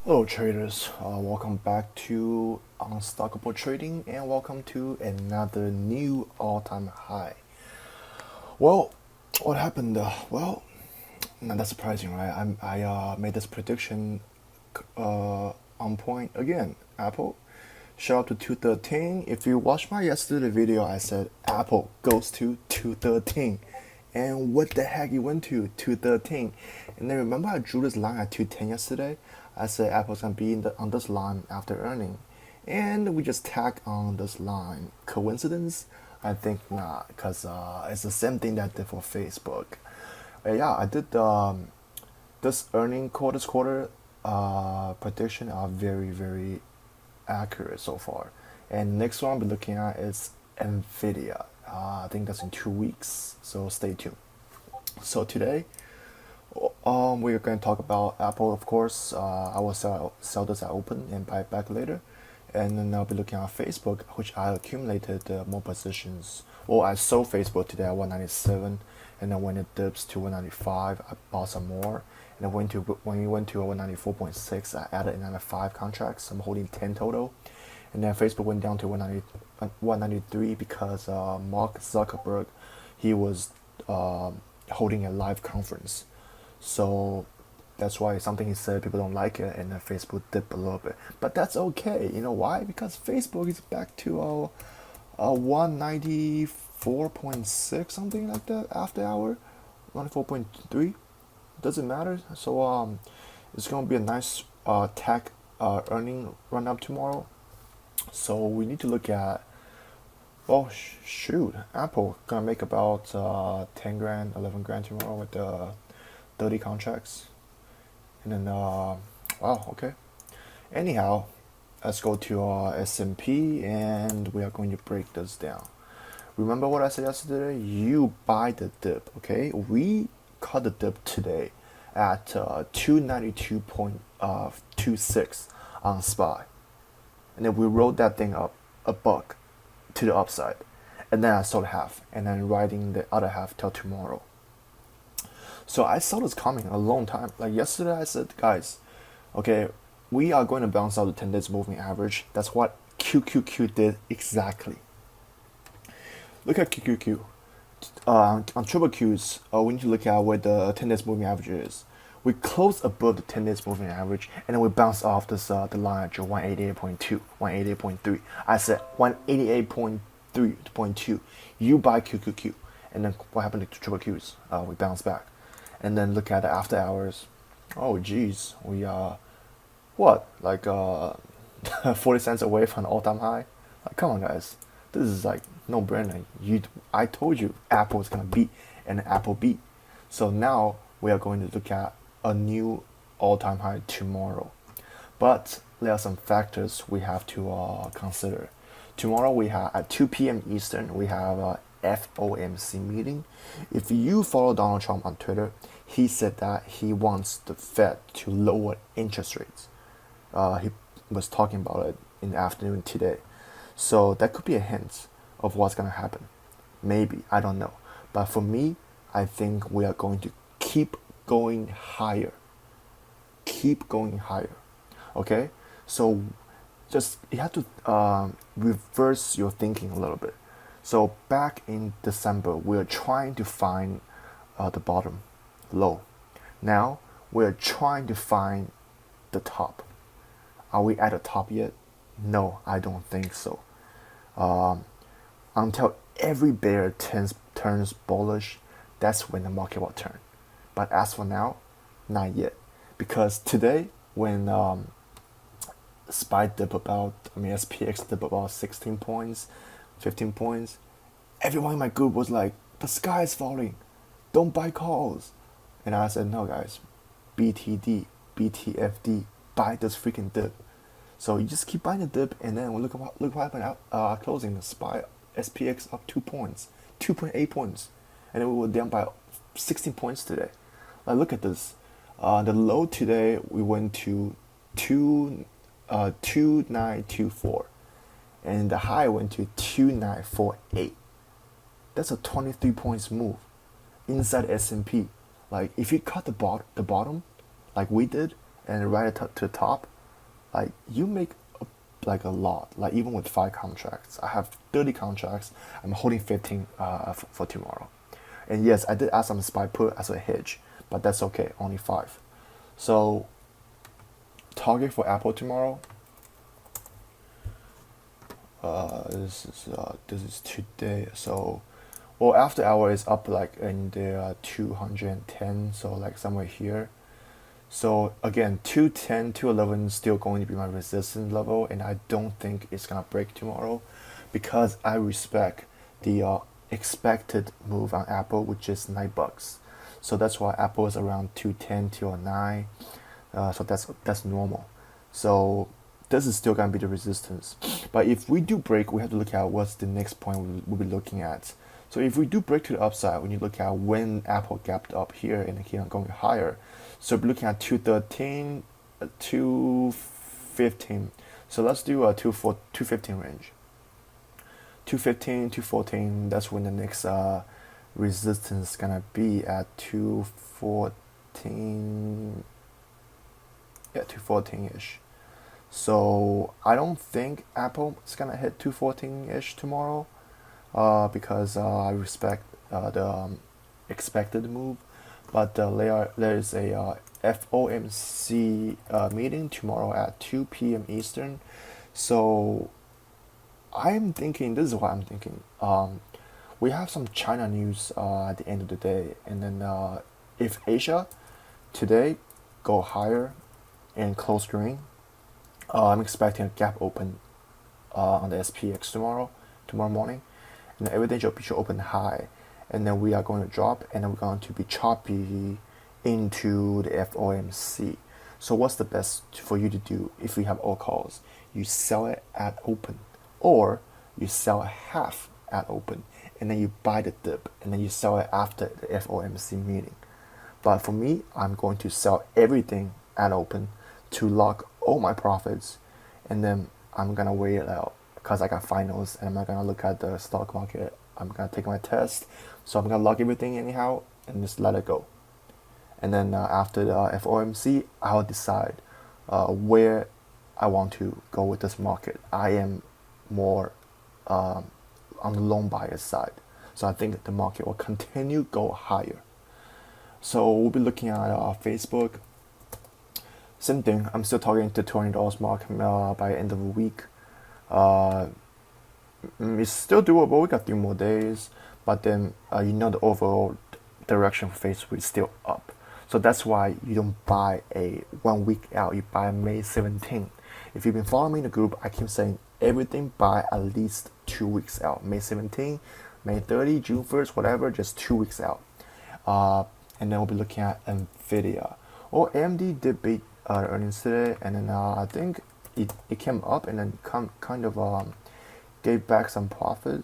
Hello traders, welcome back to Unstockable Trading and welcome to another new all-time high. Well, what happened? Not that surprising, right? I made this prediction on point again. Apple, shout out to 213. If you watched my yesterday video, I said Apple goes to 213. And what the heck it went to 213. And then remember I drew this line at 210 yesterday? I said Apple's gonna be on this line after earning. And we just tagged on this line. Coincidence? I think not, because it's the same thing that I did for Facebook. Yeah, I did this this quarter prediction are very, very accurate so far. And next one I'll be looking at is Nvidia. I think that's in 2 weeks, so stay tuned. So today, we're going to talk about Apple, of course. I will sell this at open and buy it back later. And then I'll be looking at Facebook, which I accumulated more positions. Well, I sold Facebook today at 197, and then when it dips to 195, I bought some more. And then when we went to 194.6, I added another 5 contracts. I'm holding 10 total. And then Facebook went down to 193 because Mark Zuckerberg, he was holding a live conference. So that's why something he said, people don't like it, and then Facebook dipped a little bit. But that's okay. You know why? Because Facebook is back to 194.6, something like that, after hour. 194.3. Doesn't matter. So it's going to be a nice tech earning run up tomorrow. So we need to look at, well, shoot, Apple gonna make about 10 grand, 11 grand tomorrow with the 30 contracts. And then, wow, okay. Anyhow, let's go to S&P and we are going to break this down. Remember what I said yesterday? You buy the dip, okay? We caught the dip today at 292.26 on SPY. And then we rolled that thing up a buck to the upside. And then I sold half, and then riding the other half till tomorrow. So I saw this coming a long time. Like yesterday I said, guys, okay, we are going to bounce out the 10 days moving average. That's what QQQ did exactly. Look at QQQ. On triple Qs, we need to look at where the 10 days moving average is. We closed above the 10 days moving average, and then we bounced off this the line at 188.2, 188.3. I said 188.3.2. You buy QQQ, and then what happened to triple Qs? We bounced back, and then look at the after hours. Oh geez, we what, like 40 cents away from the all-time high. Like, come on guys, this is like no brainer. I told you Apple is gonna beat, and Apple beat. So now we are going to look at a new all-time high tomorrow. But there are some factors we have to consider. Tomorrow we have at 2 p.m. Eastern, we have a FOMC meeting. If you follow Donald Trump on Twitter, he said that he wants the Fed to lower interest rates. He was talking about it in the afternoon today. So that could be a hint of what's going to happen. Maybe, I don't know. But for me, I think we are going to keep going higher. Keep going higher. Okay? So just, you have to reverse your thinking a little bit. So back in December, we are trying to find the bottom low. Now, we're trying to find the top. Are we at the top yet? No, I don't think so. Until every bear turns bullish, that's when the market will turn. But as for now, not yet. Because today, when SPX dipped about 16 points, 15 points, everyone in my group was like, the sky is falling, don't buy calls. And I said, no guys, BTD, BTFD, buy this freaking dip. So you just keep buying the dip, and then look what happened at closing. The SPX up 2 points, 2.8 points, and then we were down by 16 points today. Like, look at this. The low today, we went to 2924, and the high went to 2948. That's a 23 points move inside S&P. Like, if you cut the bottom, like we did, and right to the top, like you make like a lot. Like even with 5 contracts, I have 30 contracts. I'm holding 15 for tomorrow. And yes, I did add some SPY put as a hedge, but that's okay. Only 5. So target for Apple tomorrow. This is today. So well, after hour is up like in the 210. So like somewhere here. So again, 210, 211 is still going to be my resistance level, and I don't think it's gonna break tomorrow, because I respect the expected move on Apple, which is $9. So that's why Apple is around 210, 209. So that's normal. So this is still gonna be the resistance. But if we do break, we have to look at what's the next point we'll be looking at. So if we do break to the upside, when you look at when Apple gapped up here and keep on going higher, so we're looking at 213, 215. So let's do a 215 range. 215, 214. That's when the next resistance is gonna be at 214. Yeah, 214-ish. So I don't think Apple is gonna hit 214-ish tomorrow, because I respect the expected move. But there is a FOMC meeting tomorrow at 2 p.m. Eastern. So I'm thinking, this is what I'm thinking. We have some China news at the end of the day, and then if Asia today go higher and close green, I'm expecting a gap open on the SPX tomorrow morning, and everything should open high, and then we are going to drop, and then we're going to be choppy into the FOMC. So what's the best for you to do if you have all calls? You sell it at open, or you sell half at open, and then you buy the dip, and then you sell it after the FOMC meeting. But for me, I'm going to sell everything at open to lock all my profits, and then I'm gonna wait it out, because I got finals, and I'm not gonna look at the stock market. I'm gonna take my test, so I'm gonna lock everything anyhow and just let it go. And then after the FOMC, I'll decide where I want to go with this market. I am more on the long buyer side, so I think the market will continue go higher. So we'll be looking at Facebook. Same thing. I'm still targeting the $20 mark by the end of the week. It's still doable. We got 3 more days, but then the overall direction for Facebook is still up. So that's why you don't buy a 1 week out. You buy May 17th. If you've been following me in the group, I keep saying everything by at least 2 weeks out. May 17th, May 30, June 1st, whatever, just 2 weeks out. And then we'll be looking at Nvidia. Or AMD did beat earnings today, and then I think it came up and then kind of gave back some profit.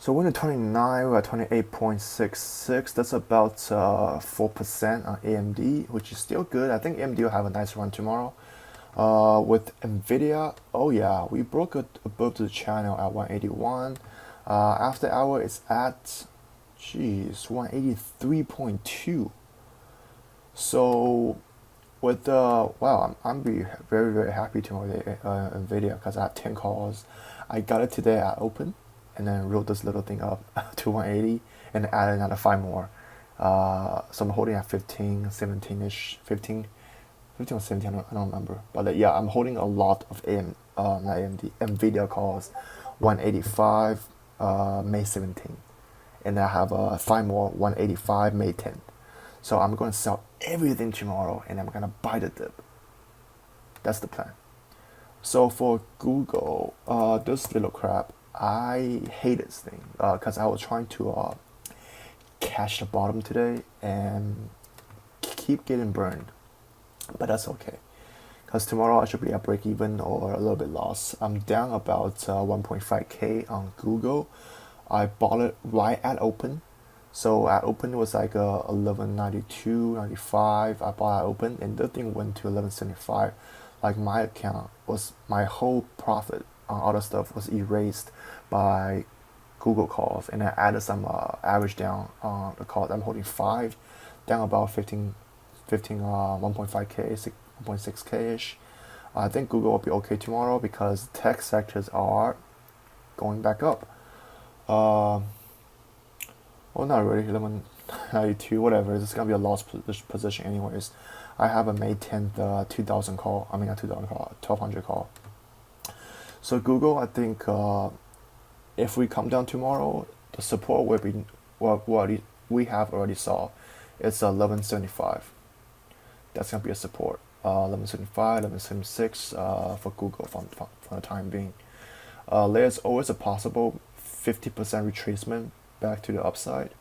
So when at 29, we're at 28.66. That's about 4% on AMD, which is still good. I think AMD will have a nice run tomorrow. With Nvidia, oh yeah, we broke above the channel at 181. After hour, it's at 183.2. So with wow, I'm very very happy tomorrow with Nvidia, because I had 10 calls. I got it today at open, and then wrote this little thing up to 180, and added another 5 more. So I'm holding at 15, 17ish, 15 or 17, I don't remember. But yeah, I'm holding a lot of not AMD, Nvidia calls, 185 May 17, and I have 5 more, 185 May 10. So I'm going to sell everything tomorrow, and I'm going to buy the dip. That's the plan. So for Google, this little crap, I hate this thing, because I was trying to catch the bottom today and keep getting burned. But that's okay, because tomorrow I should be at break even or a little bit loss. I'm down about 1.5k on Google. I bought it right at open. So at open it was like 11.92.95. I bought at open, and the thing went to 11.75. Like my account was, my whole profit on other stuff was erased by Google calls, and I added some average down on the calls. I'm holding 5, down about 15 1.5k, 1.6k ish. I think Google will be okay tomorrow because tech sectors are going back up. Well, not really. 1192, whatever. It's gonna be a loss position anyways. I have a May 10th 2000 call. I mean, not 2000 call, 1200 call. So Google, I think if we come down tomorrow, the support will be what we have already saw. It's 1175. That's gonna be a support. 1175, 1176 for Google for the time being. There's always a possible 50% retracement back to the upside.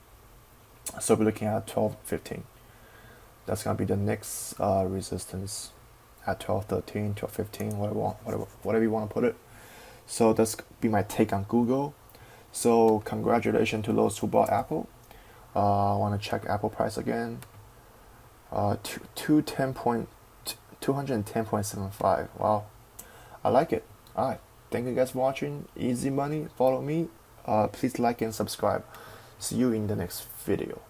So we're looking at 1215. That's gonna be the next resistance at 1213, 1215, whatever you want to put it. So that's be my take on Google. So congratulations to those who bought Apple. I want to check Apple price again. 210.75. Wow, I like it. All right, thank you guys for watching. Easy money. Follow me. Please like and subscribe. See you in the next video.